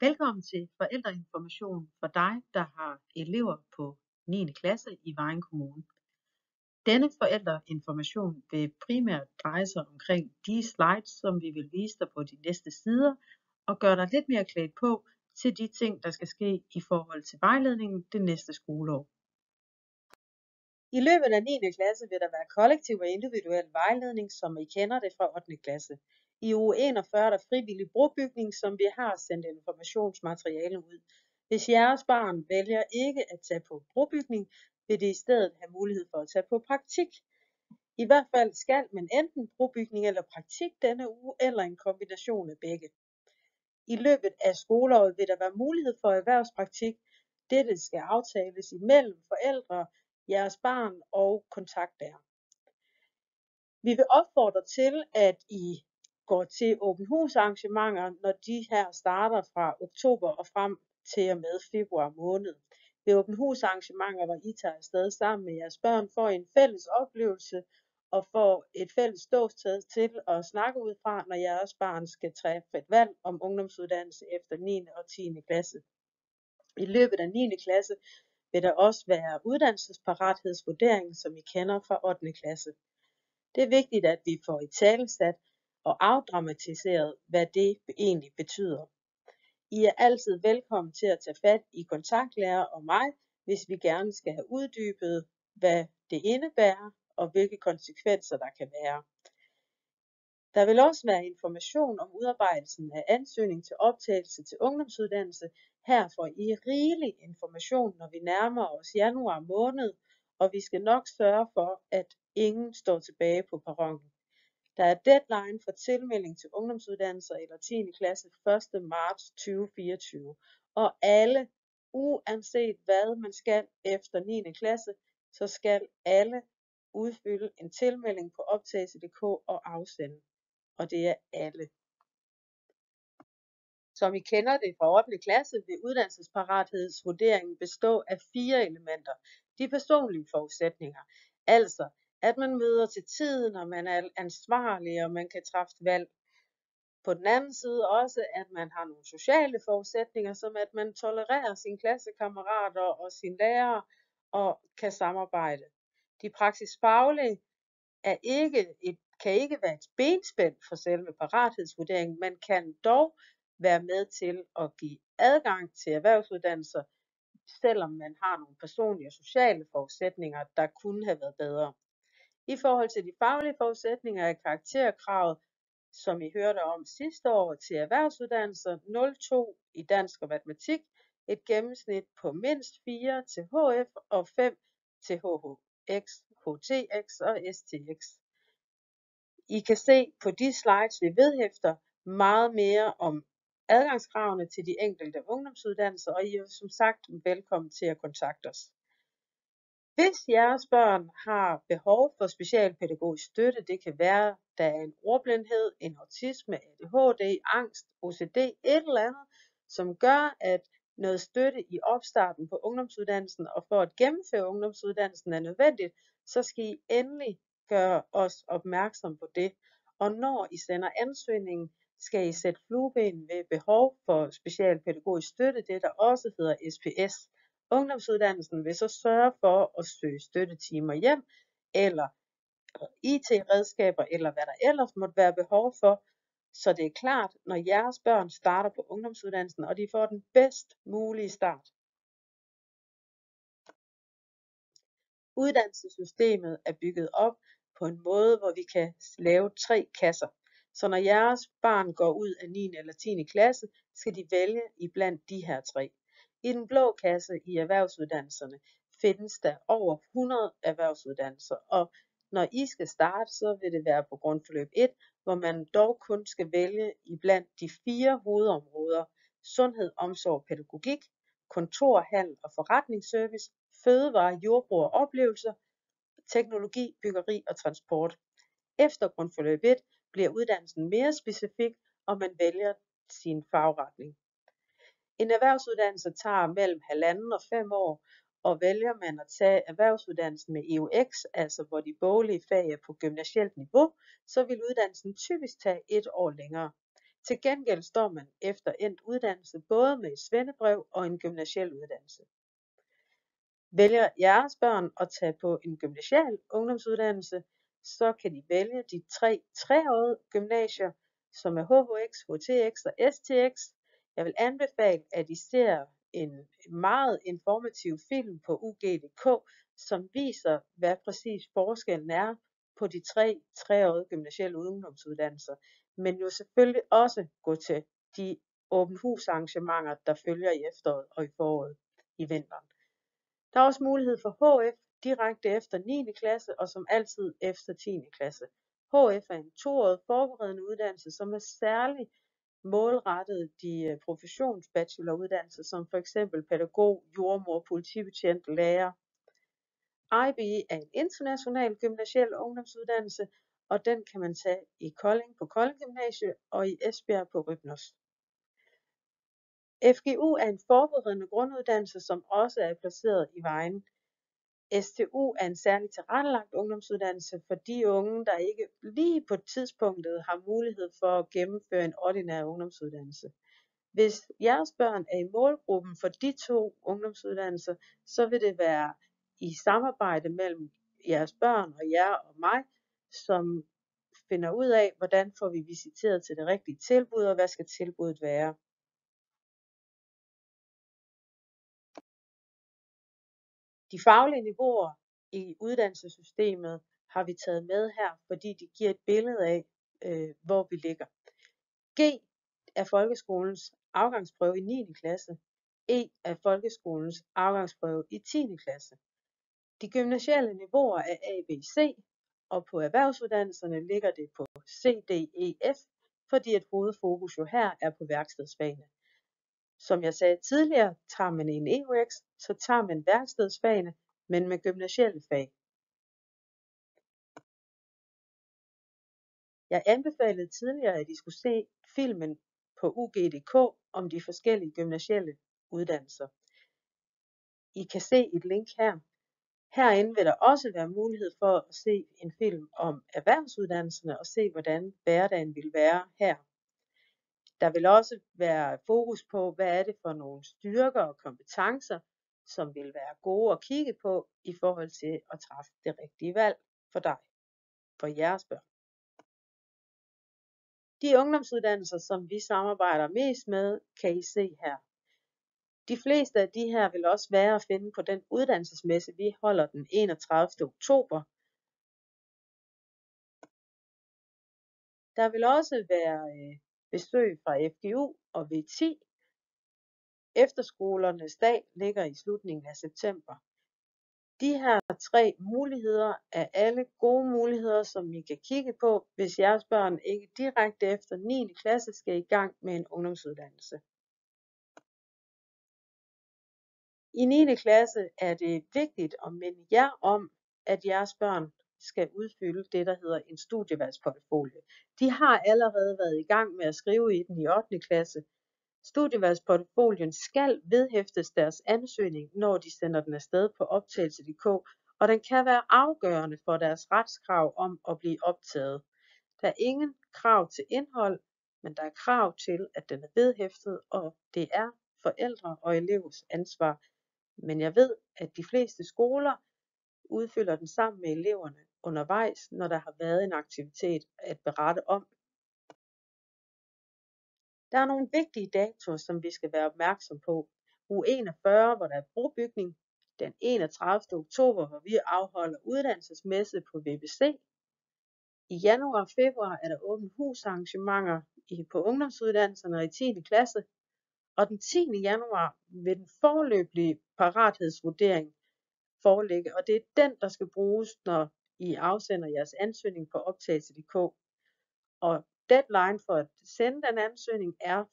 Velkommen til forældreinformation for dig, der har elever på 9. klasse i Vejen Kommune. Denne forældreinformation vil primært dreje sig omkring de slides, som vi vil vise dig på de næste sider, og gøre dig lidt mere klædt på til de ting, der skal ske i forhold til vejledningen det næste skoleår. I løbet af 9. klasse vil der være kollektiv og individuel vejledning, som I kender det fra 8. klasse. I uge 41 er der frivillig brobygning, som vi har sendt informationsmateriale ud. Hvis jeres barn vælger ikke at tage på brobygning, vil det i stedet have mulighed for at tage på praktik. I hvert fald skal man enten brobygning eller praktik denne uge, eller en kombination af begge. I løbet af skoleåret vil der være mulighed for erhvervspraktik. Dette skal aftales imellem forældre, jeres barn og kontaktlærer. Vi vil opfordre til, at I går til åben hus arrangementer, når de her starter fra oktober og frem til og med februar måned. Ved åben hus arrangementer, hvor I tager afsted sammen med jeres børn, får I en fælles oplevelse og får et fælles ståsted til at snakke ud fra, når jeres barn skal træffe et valg om ungdomsuddannelse efter 9. og 10. klasse. I løbet af 9. klasse vil der også være uddannelsesparathedsvurdering, som I kender fra 8. klasse. Det er vigtigt, at vi får italesat og afdramatiseret, hvad det egentlig betyder. I er altid velkommen til at tage fat i kontaktlærer og mig, hvis vi gerne skal have uddybet, hvad det indebærer og hvilke konsekvenser der kan være. Der vil også være information om udarbejdelsen af ansøgning til optagelse til ungdomsuddannelse. Her får I rigelig information, når vi nærmer os januar måned, og vi skal nok sørge for, at ingen står tilbage på perronen. Der er deadline for tilmelding til ungdomsuddannelser eller 10. klasse 1. marts 2024, og alle, uanset hvad man skal efter 9. klasse, så skal alle udfylde en tilmelding på optagelse.dk og afsende. Og det er alle. Som I kender det fra 8. klasse, vil uddannelsesparathedsvurderingen bestå af 4 elementer. De personlige forudsætninger, altså at man møder til tiden, og man er ansvarlig, og man kan træffe valg. På den anden side også, at man har nogle sociale forudsætninger, som at man tolererer sine klassekammerater og sine lærere og kan samarbejde. De praksisfaglige kan ikke være et benspænd for selve parathedsvurderingen, men kan dog være med til at give adgang til erhvervsuddannelser, selvom man har nogle personlige og sociale forudsætninger, der kunne have været bedre. I forhold til de faglige forudsætninger er karakterkravet, som I hørte om sidste år til erhvervsuddannelser, 02 i dansk og matematik, et gennemsnit på mindst 4 til HF og 5 til HHX, HTX og STX. I kan se på de slides, vi vedhæfter, meget mere om adgangskravene til de enkelte ungdomsuddannelser, og I er som sagt velkommen til at kontakte os. Hvis jeres børn har behov for specialpædagogisk støtte, det kan være, der er en ordblindhed, en autisme, ADHD, angst, OCD, et eller andet, som gør, at noget støtte i opstarten på ungdomsuddannelsen og for at gennemføre ungdomsuddannelsen er nødvendigt, så skal I endelig gøre os opmærksom på det. Og når I sender ansøgningen, skal I sætte flueben ved behov for specialpædagogisk støtte, det der også hedder SPS. Ungdomsuddannelsen vil så sørge for at søge støttetimer hjem, eller IT-redskaber, eller hvad der ellers måtte være behov for, så det er klart, når jeres børn starter på ungdomsuddannelsen, og de får den bedst mulige start. Uddannelsessystemet er bygget op på en måde, hvor vi kan lave 3 kasser. Så når jeres barn går ud af 9. eller 10. klasse, skal de vælge iblandt de her 3. I den blå kasse i erhvervsuddannelserne findes der over 100 erhvervsuddannelser, og når I skal starte, så vil det være på grundforløb 1, hvor man dog kun skal vælge iblandt de 4 hovedområder: sundhed, omsorg, pædagogik, kontor, handel og forretningsservice, fødevare, jordbrug og oplevelser, teknologi, byggeri og transport. Efter grundforløb 1 bliver uddannelsen mere specifik, og man vælger sin fagretning. En erhvervsuddannelse tager mellem 1,5 og 5 år, og vælger man at tage erhvervsuddannelsen med EUX, altså hvor de boglige fag er på gymnasielt niveau, så vil uddannelsen typisk tage 1 år længere. Til gengæld står man efter endt uddannelse både med et svendebrev og en gymnasial uddannelse. Vælger jeres børn at tage på en gymnasial ungdomsuddannelse, så kan de vælge de 3 treårige gymnasier, som er HHX, HTX og STX. Jeg vil anbefale, at I ser en meget informativ film på ug.dk, som viser, hvad præcis forskellen er på de 3 treårige gymnasiale ungdomsuddannelser. Men jo selvfølgelig også gå til de åben hus arrangementer, der følger i efteråret og i foråret i vinteren. Der er også mulighed for HF direkte efter 9. klasse og som altid efter 10. klasse. HF er en 2-årig forberedende uddannelse, som er særligt målrettet de professionsbacheloruddannelser, som for eksempel pædagog, jordmor, politibetjent, lærer. IB er en international gymnasial ungdomsuddannelse, og den kan man tage i Kolding på Kolding Gymnasie og i Esbjerg på Rybners. FGU er en forberedende grunduddannelse, som også er placeret i Vejen. STU er en særligt tilrettelagt ungdomsuddannelse for de unge, der ikke lige på tidspunktet har mulighed for at gennemføre en ordinær ungdomsuddannelse. Hvis jeres børn er i målgruppen for de 2 ungdomsuddannelser, så vil det være i samarbejde mellem jeres børn og jer og mig, som finder ud af, hvordan får vi visiteret til det rigtige tilbud, og hvad skal tilbuddet være. De faglige niveauer i uddannelsessystemet har vi taget med her, fordi de giver et billede af, hvor vi ligger. G er folkeskolens afgangsprøve i 9. klasse. E er folkeskolens afgangsprøve i 10. klasse. De gymnasiale niveauer er A, B, C, og på erhvervsuddannelserne ligger det på C, D, E, F, fordi et hovedfokus jo her er på værkstedsfagene. Som jeg sagde tidligere, tager man en EUX, så tager man værkstedsfagene, men med gymnasielle fag. Jeg anbefalede tidligere, at I skulle se filmen på ug.dk om de forskellige gymnasielle uddannelser. I kan se et link her. Herinde vil der også være mulighed for at se en film om erhvervsuddannelserne og se, hvordan hverdagen vil være her. Der vil også være fokus på, hvad er det for nogle styrker og kompetencer, som vil være gode at kigge på i forhold til at træffe det rigtige valg for dig, for jeres børn. De ungdomsuddannelser, som vi samarbejder mest med, kan I se her. De fleste af de her vil også være at finde på den uddannelsesmesse, vi holder den 31. oktober. Der vil også være besøg fra FGU og V10. Efterskolernes dag ligger i slutningen af september. De her 3 muligheder er alle gode muligheder, som I kan kigge på, hvis jeres børn ikke direkte efter 9. klasse skal i gang med en ungdomsuddannelse. I 9. klasse er det vigtigt at minde jer om, at jeres børn skal udfylde det, der hedder en studievalgsportfolio. De har allerede været i gang med at skrive i den i 8. klasse. Studievalgsportfolien skal vedhæftes deres ansøgning, når de sender den afsted på optagelse.dk, og den kan være afgørende for deres retskrav om at blive optaget. Der er ingen krav til indhold, men der er krav til, at den er vedhæftet, og det er forældre og elevers ansvar. Men jeg ved, at de fleste skoler udfylder den sammen med eleverne undervejs, når der har været en aktivitet at berette om. Der er nogle vigtige datoer, som vi skal være opmærksom på. Uge 41, hvor der er brobygning. Den 31. oktober, hvor vi afholder uddannelsesmesse på VBC. I januar og februar er der åbent hus arrangementer på ungdomsuddannelserne og i 10. klasse. Og den 10. januar vil den foreløbige parathedsvurdering foreligge, og det er den, der skal bruges, når I afsender jeres ansøgning på optagelse.dk. Og deadline for at sende den ansøgning er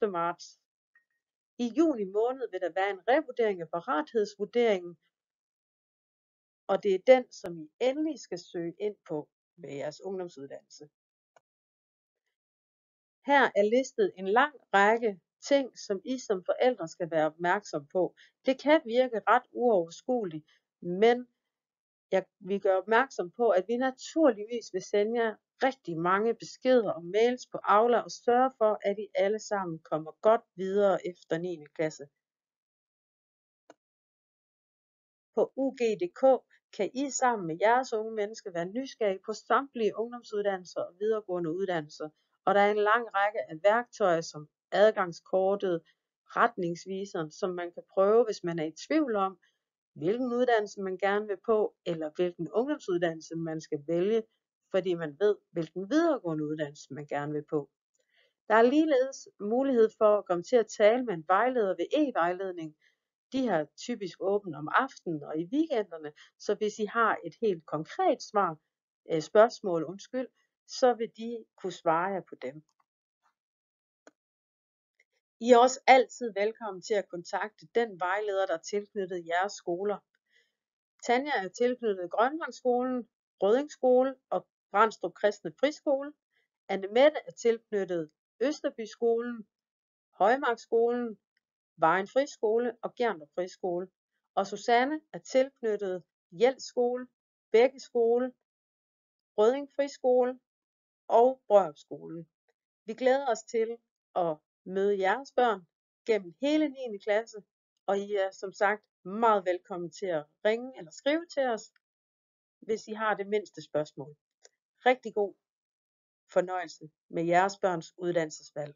1. marts. I juni måned vil der være en revurdering af parathedsvurderingen, og det er den, som I endelig skal søge ind på ved jeres ungdomsuddannelse. Her er listet en lang række ting, som I som forældre skal være opmærksom på. Det kan virke ret uoverskueligt, men vi gør opmærksom på, at vi naturligvis vil sende jer rigtig mange beskeder og mails på Aula og sørge for, at I alle sammen kommer godt videre efter 9. klasse. På UG.dk kan I sammen med jeres unge mennesker være nysgerrige på samtlige ungdomsuddannelser og videregående uddannelser, og der er en lang række af værktøjer som adgangskortet, retningsviseren, som man kan prøve, hvis man er i tvivl om, hvilken uddannelse man gerne vil på, eller hvilken ungdomsuddannelse man skal vælge, fordi man ved, hvilken videregående uddannelse man gerne vil på. Der er ligeledes mulighed for at komme til at tale med en vejleder ved e-vejledning. De har typisk åbent om aftenen og i weekenderne, så hvis I har et helt konkret spørgsmål, så vil de kunne svare jer på dem. I er også altid velkommen til at kontakte den vejleder, der er tilknyttet jeres skoler. Tanja er tilknyttet Grønlandsskolen, Rødding Skole og Brandstrup Kristne Friskole. Annemette er tilknyttet Østerbyskolen, Højmarkskolen, Vejen Friskole og Gjerndrup Friskole. Og Susanne er tilknyttet Jels Skole, Bække Skole, Rødding Friskole og Brørup Skolen. Vi glæder os til at møde jeres børn gennem hele 9. klasse, og I er som sagt meget velkommen til at ringe eller skrive til os, hvis I har det mindste spørgsmål. Rigtig god fornøjelse med jeres børns uddannelsesvalg.